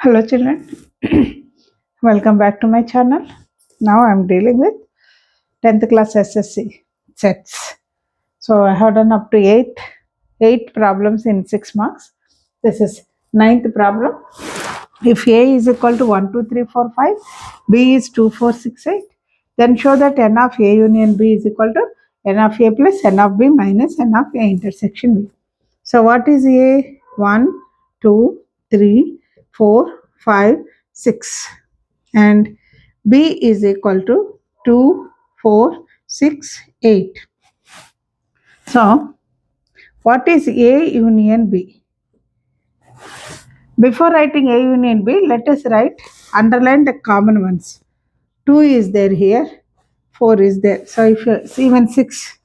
Hello children, welcome back to my channel. Now I am dealing with 10th class SSC sets. So I have done up to 8 problems in 6 marks. This is ninth problem. If A is equal to 1, 2, 3, 4, 5, B is 2, 4, 6, 8, then show that n of A union B is equal to n of A plus n of B minus n of A intersection B. So what is A? 1, 2, 3, 4, 5, 6, and B is equal to 2, 4, 6, 8. So what is A union B? Before writing A union B, let us underline the common ones. 2 is there here, 4 is there. So if you see, even 6,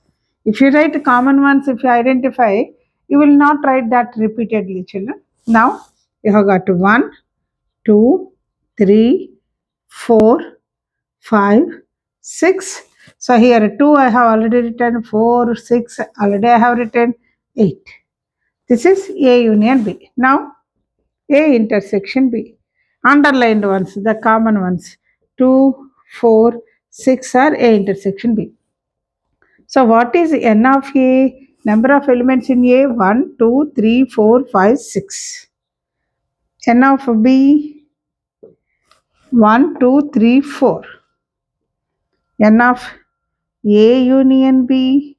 if you write common ones, if you identify, you will not write that repeatedly, children. Now you have got 1, 2, 3, 4, 5, 6. So here 2 I have already written, 4, 6 already I have written, 8. This is A union B. Now A intersection B. Underlined ones, the common ones, 2, 4, 6 are A intersection B. So what is n of A? Number of elements in A, 1, 2, 3, 4, 5, 6. N of B, 1, 2, 3, 4. N of A union B,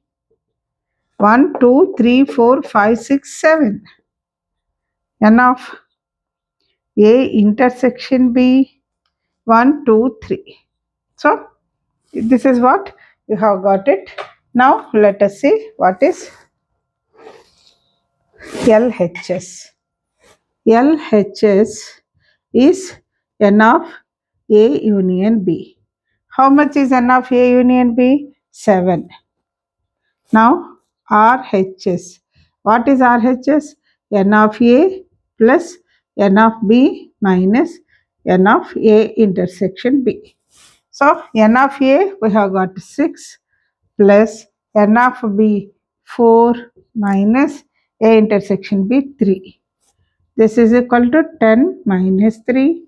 1, 2, 3, 4, 5, 6, 7. N of A intersection B, 1, 2, 3. So this is what you have got it. Now let us see what is LHS. LHS is N of A union B. How much is N of A union B? 7. Now RHS. What is RHS? N of A plus N of B minus N of A intersection B. So N of A we have got 6 plus N of B 4 minus A intersection B 3. This is equal to 10 minus 3.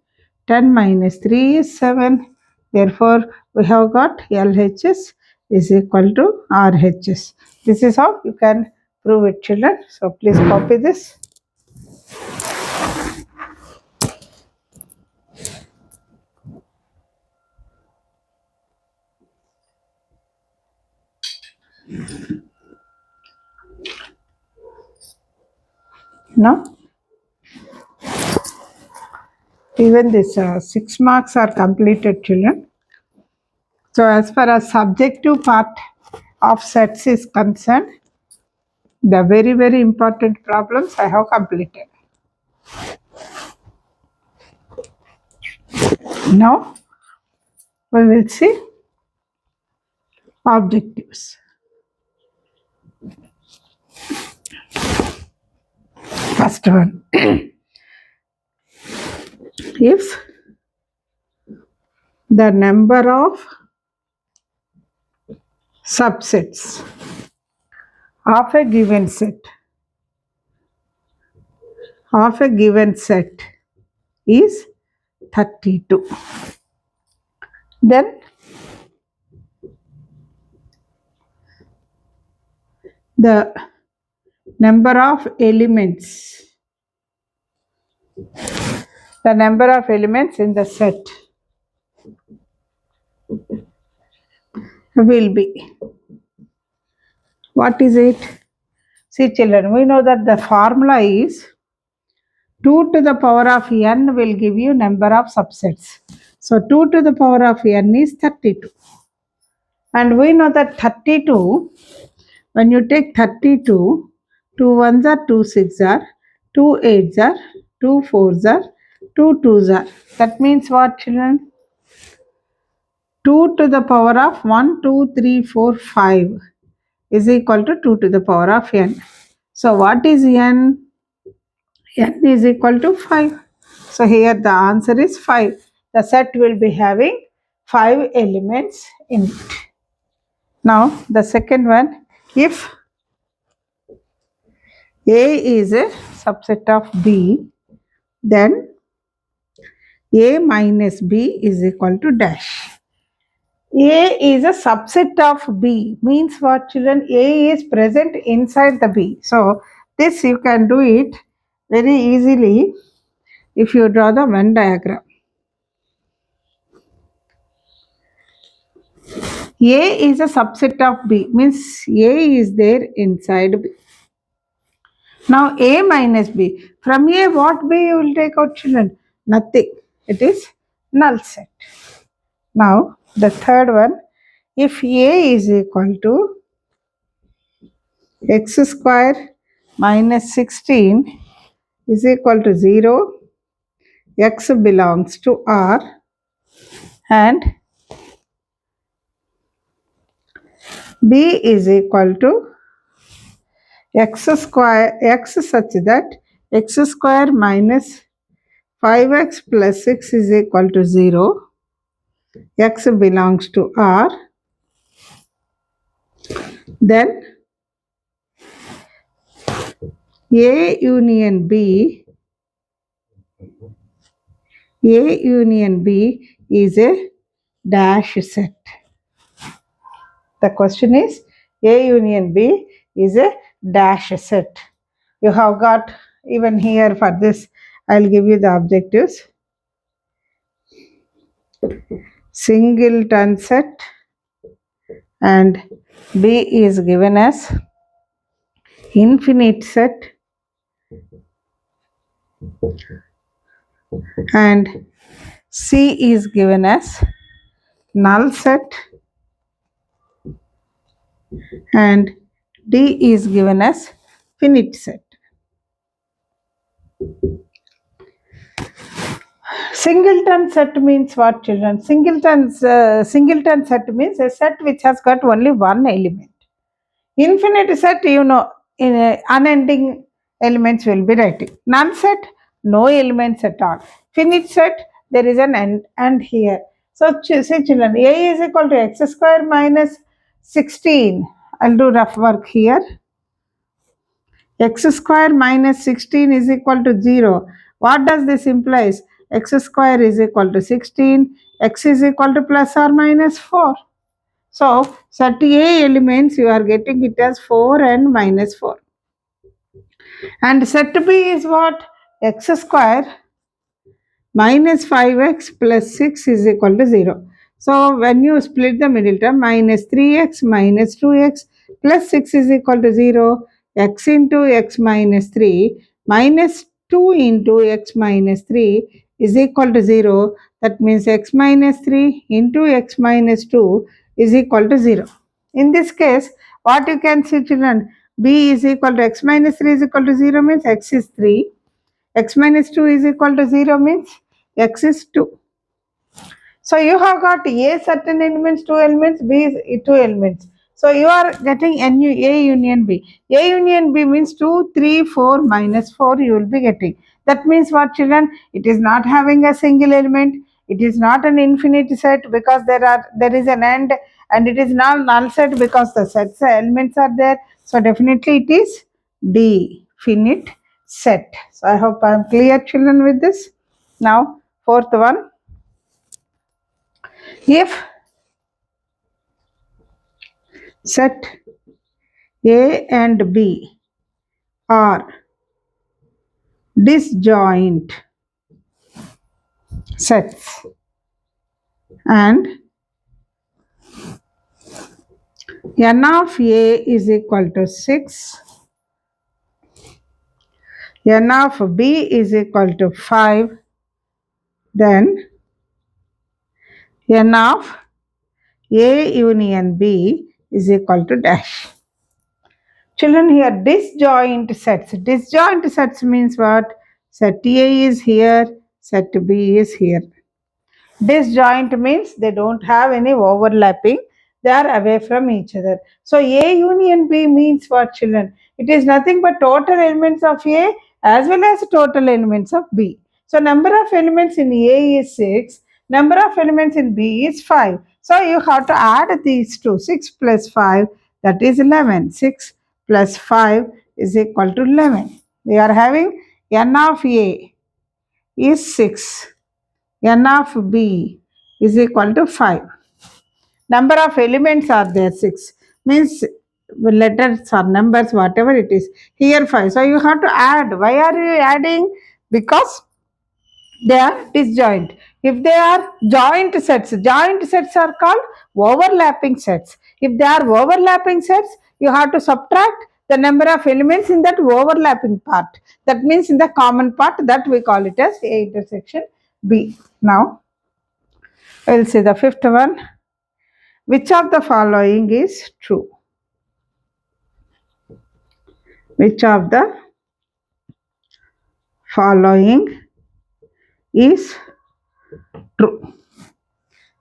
10 minus 3 is 7. Therefore, we have got LHS is equal to RHS. This is how you can prove it, children. So, please copy this. Now, even this 6 marks are completed, children. So, as far as subjective part of sets is concerned, the very, very important problems I have completed. Now, we will see objectives. First one. If the number of subsets of a given set is 32, then the number of elements in the set will be, what is it? See, children, we know that the formula is 2 to the power of n will give you number of subsets. So 2 to the power of n is 32. And we know that 32, when you take 32, 2 ones are 2 6 are, 2 8s are, 2 4s are, 2 2s are. That means what, children? 2 to the power of 1, 2, 3, 4, 5 is equal to 2 to the power of n. So what is n? N is equal to 5. So here the answer is 5. The set will be having 5 elements in it. Now the second one, if A is a subset of B, then A minus B is equal to dash. A is a subset of B. Means what, children? A is present inside the B. So this you can do it very easily if you draw the Venn diagram. A is a subset of B. Means A is there inside B. Now A minus B. From A what B you will take out, children? Nothing. It is null set. Now the third one. If A is equal to x square minus 16 is equal to 0, x belongs to R, and B is equal to x square, x such that x square minus 5x plus 6 is equal to 0, x belongs to R, then A union B, A union B is a dash set. The question is A union B is a dash set. You have got even here for this, I'll give you the objectives. Singleton set, and B is given as infinite set, and C is given as null set, and D is given as finite set. Singleton set means what, children? Singleton set means a set which has got only one element. Infinite set, you know, in unending elements will be writing. Null set, no elements at all. Finite set, there is an end here. So say, children, A is equal to x square minus 16. I'll do rough work here. X square minus 16 is equal to 0. What does this implies? X square is equal to 16. X is equal to plus or minus 4. So set A elements you are getting it as 4 and minus 4. And set B is what? X square minus 5x plus 6 is equal to 0. So when you split the middle term, minus 3x minus 2x plus 6 is equal to 0. X into x minus 3 minus 2 into x minus 3 is equal to 0. That means x minus 3 into x minus 2 is equal to 0. In this case, what you can see, children? B is equal to x minus 3 is equal to 0 means x is 3. X minus 2 is equal to 0 means x is 2. So you have got A certain elements, 2 elements, B is 2 elements. So you are getting A union B. A union B means 2, 3, 4, minus 4 you will be getting. That means what, children? It is not having a single element. It is not an infinite set because there is an end, and it is not null set because the sets elements are there. So definitely it is D, finite set. So I hope I am clear, children, with this. Now fourth one. If set A and B are disjoint sets and n of A is equal to 6, n of B is equal to 5, then n of A union B is equal to dash. Children, here disjoint sets. Disjoint sets means what? Set A is here, set B is here. Disjoint means they don't have any overlapping. They are away from each other. So A union B means what, children? It is nothing but total elements of A as well as total elements of B. So number of elements in A is 6. Number of elements in B is 5. So you have to add these two. 6 plus 5, that is 11. 6 plus 5 is equal to 11. We are having n of A is 6. n of b is equal to 5. Number of elements are there 6. Means letters or numbers, whatever it is. Here 5. So you have to add. Why are you adding? Because they are disjoint. If they are joint sets are called overlapping sets. If they are overlapping sets, you have to subtract the number of elements in that overlapping part. That means in the common part, that we call it as A intersection B. Now, we will see the fifth one. Which of the following is true? Which of the following is true?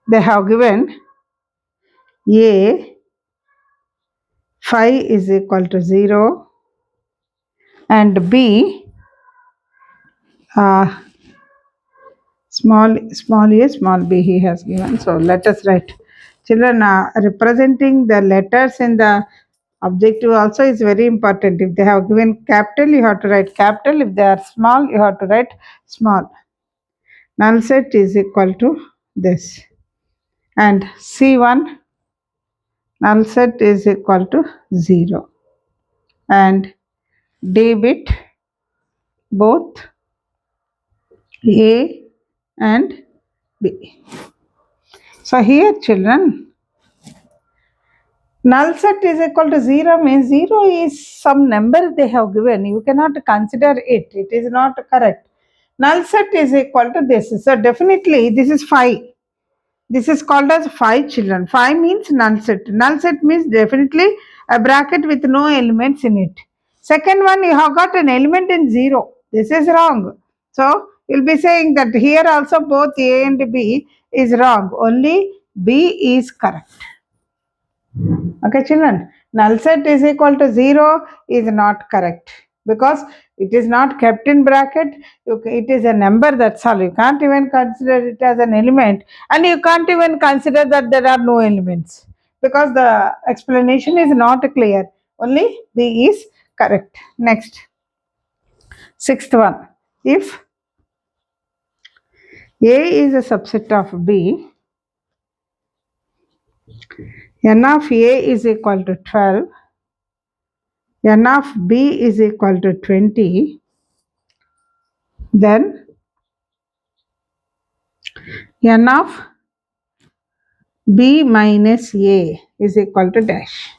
They have given A 5 is equal to 0 and B small a small b he has given. So let us write. Children, representing the letters in the objective also is very important. If they have given capital, you have to write capital. If they are small, you have to write small. Null set is equal to this. And C1 null set is equal to 0. And D bit both A and B. So here children, null set is equal to 0 means 0 is some number they have given. You cannot consider it. It is not correct. Null set is equal to this. So definitely this is 5. This is called as 5 children. 5 means null set. Null set means definitely a bracket with no elements in it. Second one, you have got an element in 0. This is wrong. So you'll be saying that here also both A and B is wrong. Only B is correct. Okay children, null set is equal to 0 is not correct because it is not kept in bracket. It is a number, that's all. You can't even consider it as an element, and you can't even consider that there are no elements because the explanation is not clear. Only B is correct. Next, sixth one. If A is a subset of B, n of A is equal to 12, n of B is equal to 20, then n of B minus A is equal to dash.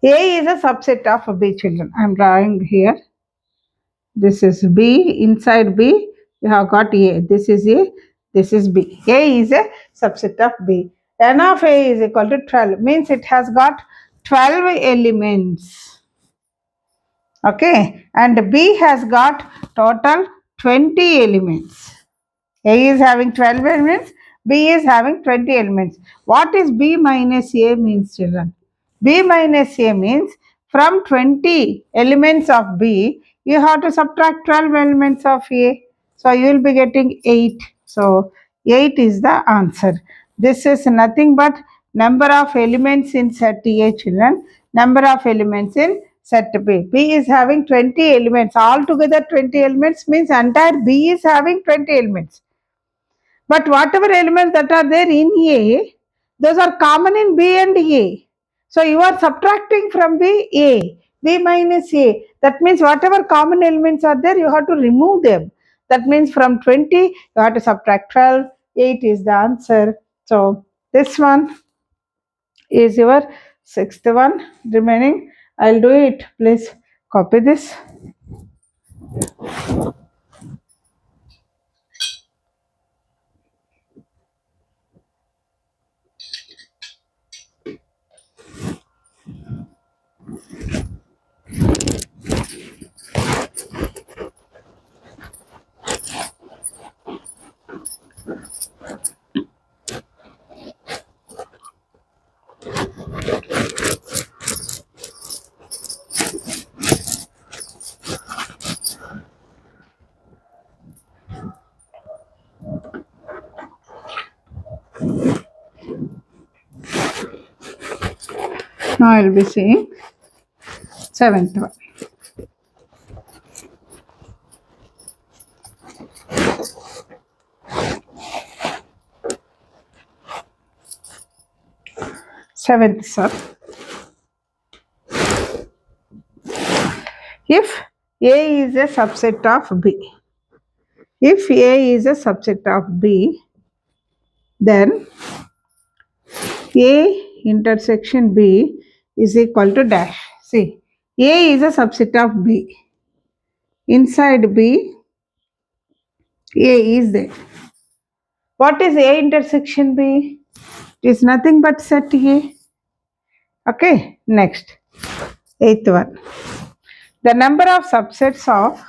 A is a subset of B children. I am drawing here. This is B. Inside B, you have got A. This is A. This is B. A is a subset of B. N of A is equal to 12. Means it has got 12 elements. Okay. And B has got total 20 elements. A is having 12 elements. B is having 20 elements. What is B minus A means children? B minus A means from 20 elements of B, you have to subtract 12 elements of A. So you will be getting 8. So 8 is the answer. This is nothing but number of elements in set A children, number of elements in set B. B is having 20 elements. Altogether 20 elements means entire B is having 20 elements. But whatever elements that are there in A, those are common in B and A. So you are subtracting from B, A. B minus A. That means whatever common elements are there, you have to remove them. That means from 20, you have to subtract 12. 8 is the answer. So this one is your sixth one. Remaining, I'll do it. Please copy this. Now I will be seeing seventh one. seventh sum. If A is a subset of B, if A is a subset of B, then A intersection B is equal to dash. See, A is a subset of B. Inside B, A is there. What is A intersection B? It is nothing but set A. Okay, next, eighth one. The number of subsets of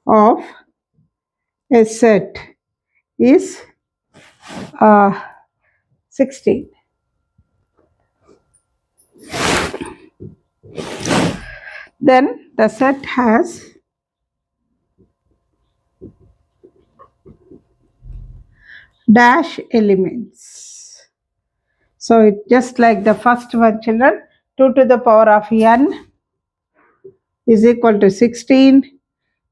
of a set is 16. Then the set has dash elements. So it just like the first one, children, 2 to the power of n is equal to 16.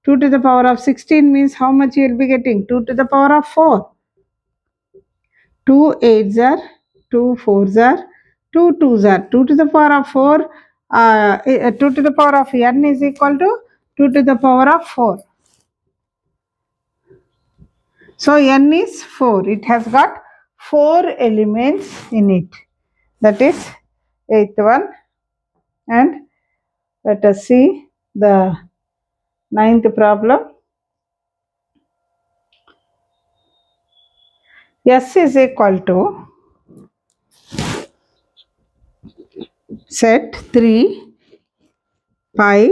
2 to the power of 16 means how much you will be getting? 2 to the power of 4. 2 8s are, 2 4s are, 2 2s are. 2 to the power of 4, 2 to the power of n is equal to 2 to the power of 4. So n is 4. It has got 4 elements in it. That is eighth one. And let us see the ninth problem. S is equal to set 3 pi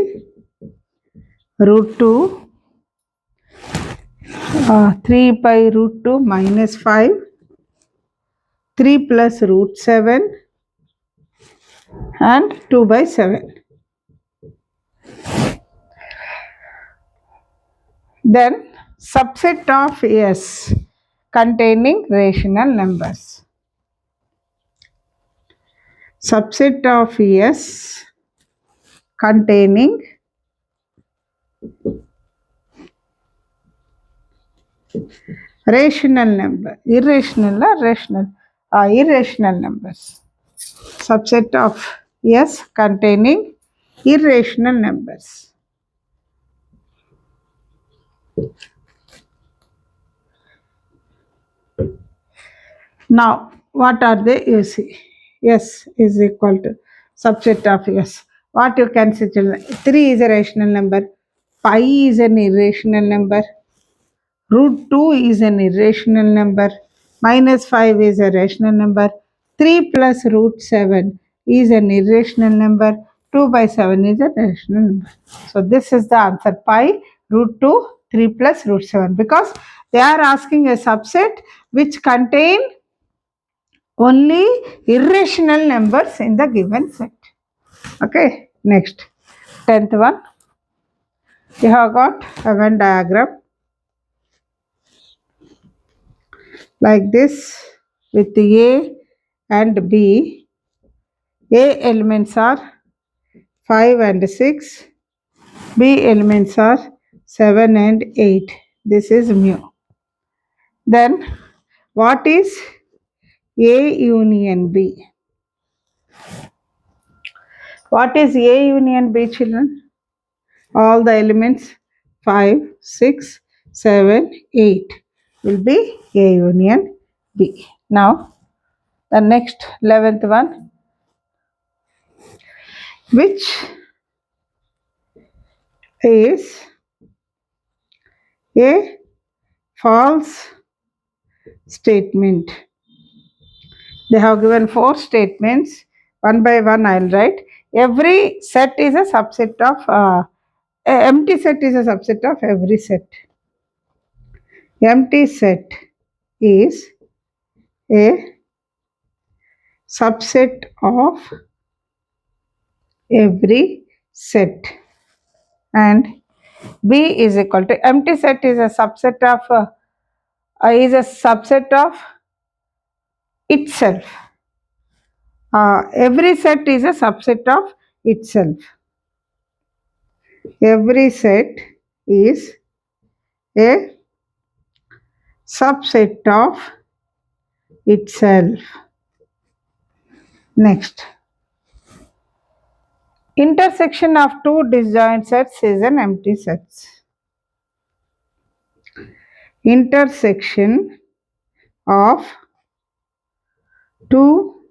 root 2 3 pi root 2 minus 5 3 plus root 7 and 2 by 7. Then subset of S containing rational numbers. Subset of S containing rational number, irrational or rational, irrational numbers. Subset of S containing irrational numbers. Now, what are they? You see, S is equal to subset of S. What you can say? 3 is a rational number, pi is an irrational number, root 2 is an irrational number, minus 5 is a rational number, 3 plus root 7 is an irrational number, 2 by 7 is a rational number. So this is the answer, pi, root 2, 3 plus root 7, because they are asking a subset which contain only irrational numbers in the given set. Okay, next, 10th one. You have got a Venn diagram like this with A and B. A elements are 5 and 6. B elements are 7 and 8. This is mu. Then what is A union B? What is A union B, children? All the elements 5, 6, 7, 8 will be A union B. Now the next 11th one, which is a false statement. They have given 4 statements. One by one I will write. Every set is a subset of, empty set is a subset of every set. Empty set is a subset of every set, and B is equal to, empty set is a subset of itself. Every set is a subset of itself. Every set is a subset of itself. Next, intersection of two disjoint sets is an empty set. Intersection of two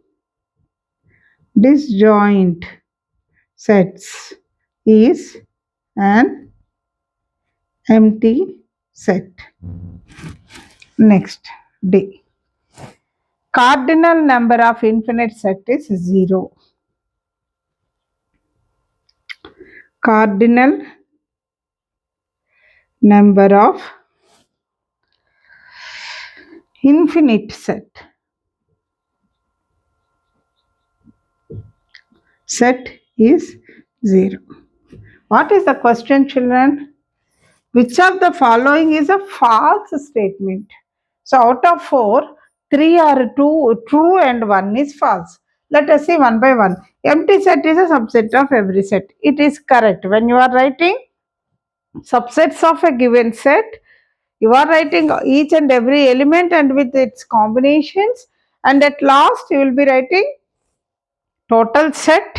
disjoint sets is an empty set. Next, D. Cardinal number of infinite set is 0. Cardinal number of infinite set is 0. What is the question, children? Which of the following is a false statement? So out of 4, 3 are true and 1 is false. Let us see one by one. Empty set is a subset of every set. It is correct. When you are writing subsets of a given set, you are writing each and every element and with its combinations, and at last you will be writing total set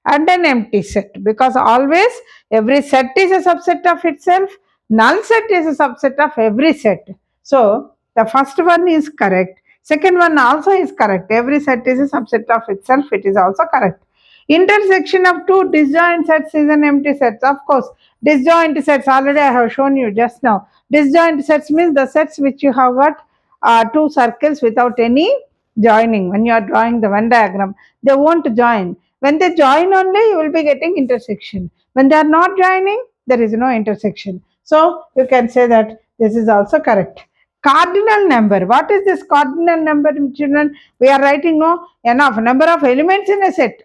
and an empty set, because always every set is a subset of itself, null set is a subset of every set. So the first one is correct, second one also is correct, every set is a subset of itself, it is also correct. Intersection of two disjoint sets is an empty set. Of course, disjoint sets already I have shown you just now. Disjoint sets means the sets which you have got two circles without any joining. When you are drawing the Venn diagram, they won't join. When they join only, you will be getting intersection. When they are not joining, there is no intersection. So you can say that this is also correct. Cardinal number. What is this cardinal number, children? We are writing no enough number of elements in a set.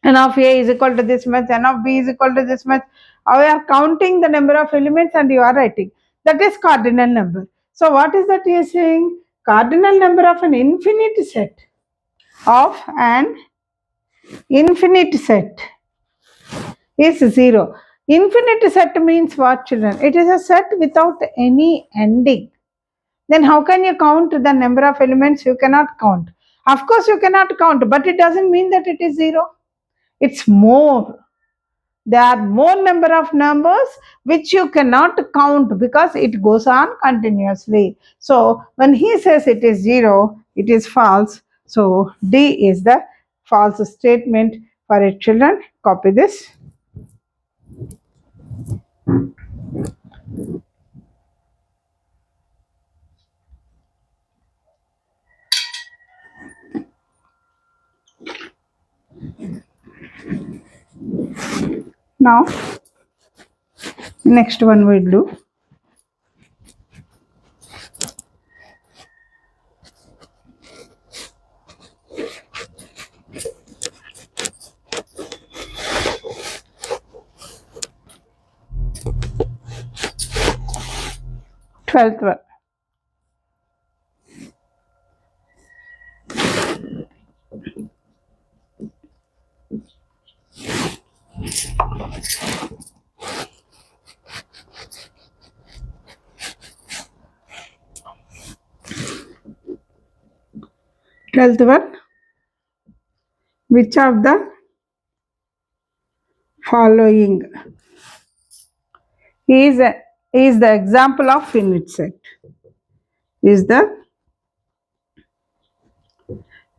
N of A is equal to this much, N of B is equal to this much. We are counting the number of elements and you are writing. That is cardinal number. So what is that he is saying? Cardinal number of an infinite set. Of an infinite set is 0. Infinite set means what, children? It is a set without any ending. Then how can you count the number of elements? You cannot count. Of course you cannot count, but it doesn't mean that it is 0. It's more. There are more number of numbers which you cannot count because it goes on continuously. So when he says it is 0, it is false. So D is the false statement for it, children. Copy this. Now, next one we'll do. Twelfth one. Twelfth one. Which of the following is the example of finite set? Is the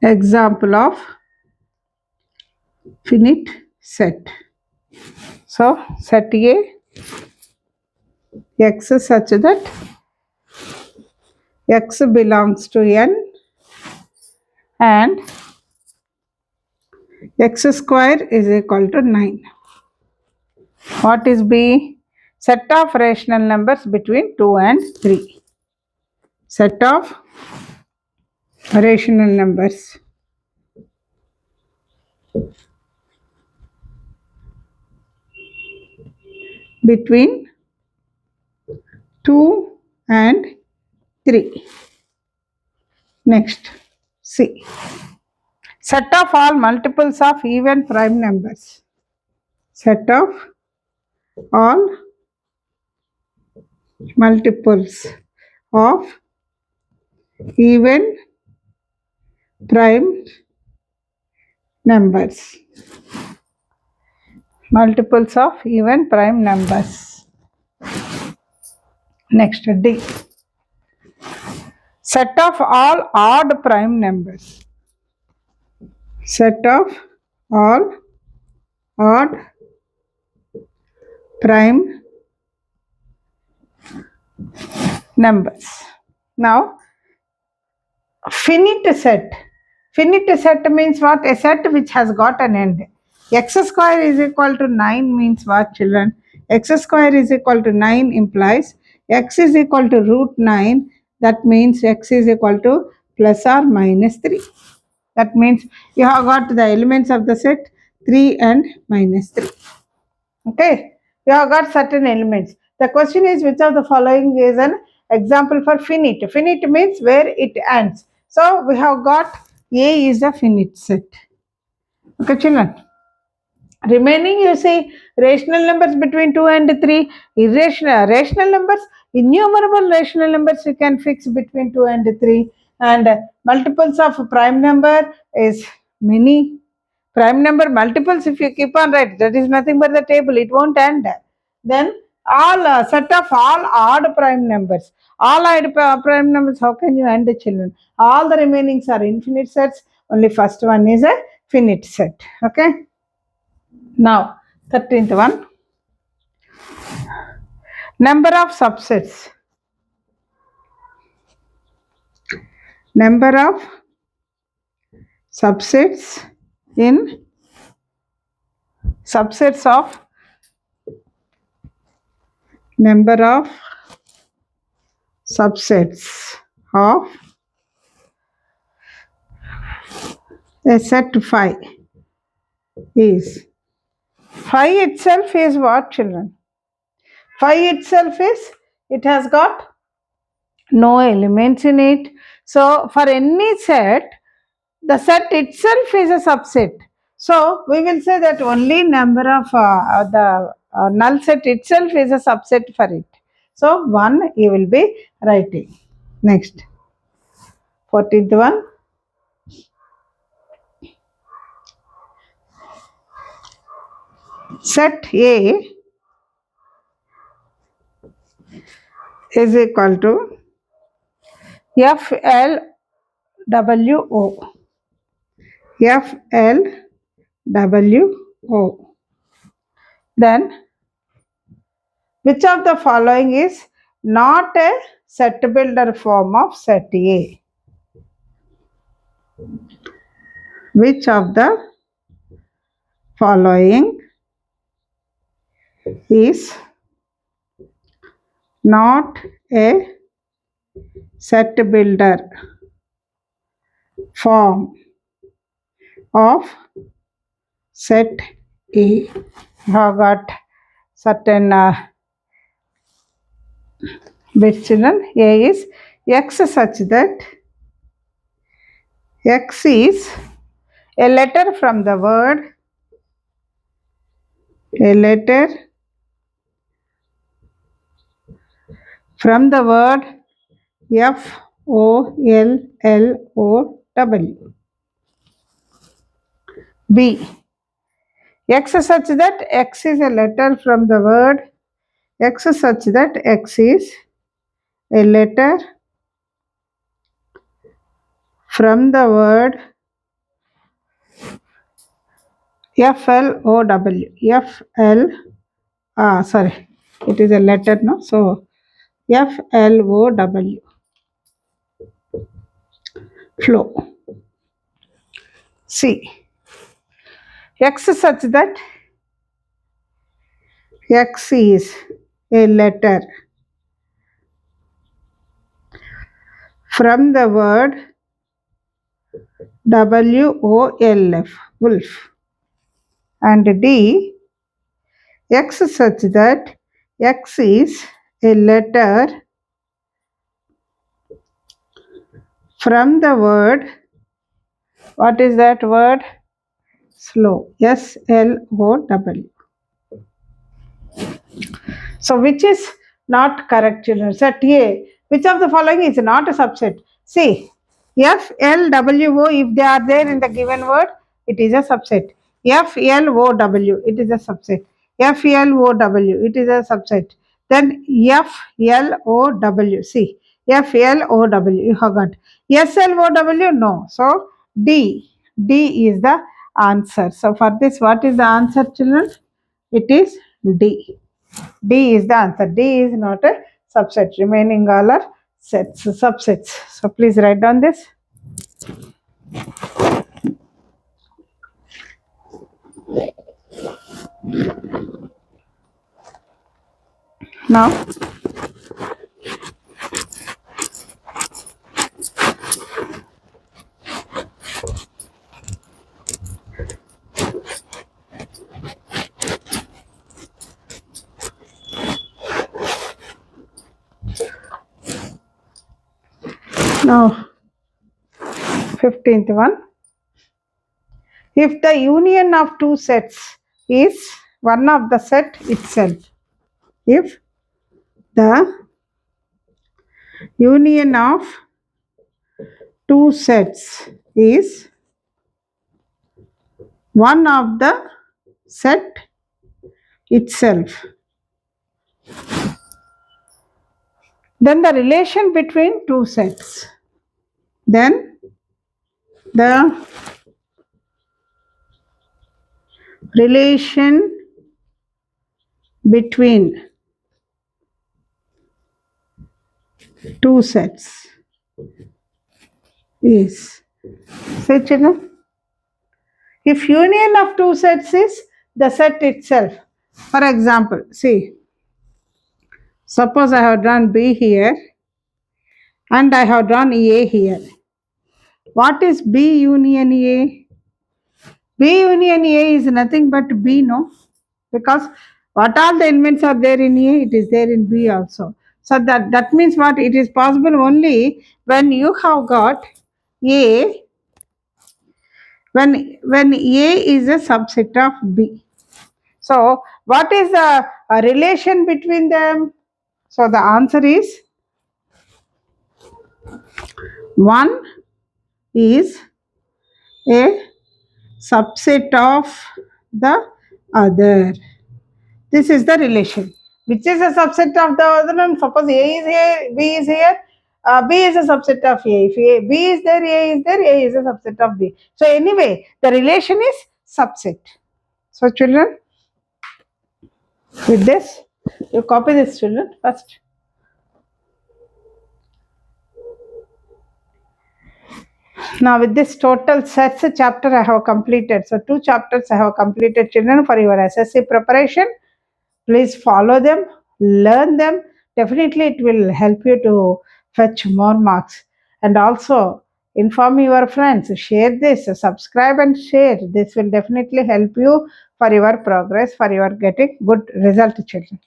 example of finite set. So set A x such that x belongs to n and x square is equal to 9. What is B? Set of rational numbers between 2 and 3. Set of rational numbers between 2 and 3. Next, C. Set of all multiples of even prime numbers. Set of all multiples of even prime numbers. Multiples of even prime numbers. Next, D. Set of all odd prime numbers. Set of all odd prime numbers. Now, finite set. Finite set means what? A set which has got an end. X square is equal to 9 means what, children? X square is equal to 9 implies x is equal to root 9. That means x is equal to plus or minus 3. That means you have got the elements of the set 3 and minus 3. Okay, you have got certain elements. The question is, which of the following is an example for finite? Finite means where it ends. So we have got A is a finite set. Okay, children. Remaining, you see, rational numbers between 2 and 3, irrational, rational numbers, innumerable rational numbers you can fix between 2 and 3, and multiples of prime number is many. Prime number multiples, if you keep on right, that is nothing but the table, it won't end. Then all set of all odd prime numbers. All odd prime numbers, how can you end, children? All the remainings are infinite sets, only first one is a finite set. Okay. Now, 13th one. Number of subsets. Number of subsets in subsets of number of subsets of a set phi is. Phi itself is what, children? Phi itself is, it has got no elements in it. So, for any set, the set itself is a subset. So, we will say that only number of the null set itself is a subset for it. So, 1 you will be writing. Next, 14th one. Set A is equal to FLWO. FLWO. Then, which of the following is not a set builder form of set A? Which of the following is not a set builder form of set A? You have got certain bits, children. A is x such that x is a letter from the word, a letter from the word FOLLOW. B. X such that x is a letter from the word, x such that x is a letter from the word FLOW. Sorry, it is a letter, no? So, FLOW. Flow. C. X such that x is a letter from the word WOLF, wolf. And D. X such that x is a letter from the word, what is that word? Slow. SLOW. So, which is not correct, children? Set A. Which of the following is not a subset? See, F, L, W, O, if they are there in the given word, it is a subset. F, L, O, W, it is a subset. F, L, O, W, it is a subset. Then F, L, O, W. See, F, L, O, W, you have got. S, L, O, W, no. So, D. D is the answer. So, for this, what is the answer, children? It is D. D is the answer. D is not a subset. Remaining all are sets, subsets. So please write down this. Now, now 15th one. If the union of two sets is one of the set itself, if the union of two sets is one of the set itself, then the relation between two sets, then the relation between two sets is, say children, if union of two sets is the set itself. For example, see, suppose I have drawn B here and I have drawn A here. What is B union A? B union A is nothing but B, no? Because what all the elements are there in A, it is there in B also. So that means what? It is possible only when you have got A, when A is a subset of B. So what is the relation between them? So the answer is 1 is a subset of the other. This is the relation. Which is a subset of the other one? Suppose A is here, B is here. B is a subset of A. If B is there, A is there, A is a subset of B. So anyway, the relation is subset. So children, with this, you copy this children first. Now with this total sets chapter I have completed. So 2 chapters I have completed children for your SSC preparation. Please follow them, learn them. Definitely it will help you to fetch more marks. And also inform your friends, share this, subscribe and share. This will definitely help you for your progress, for your getting good result children.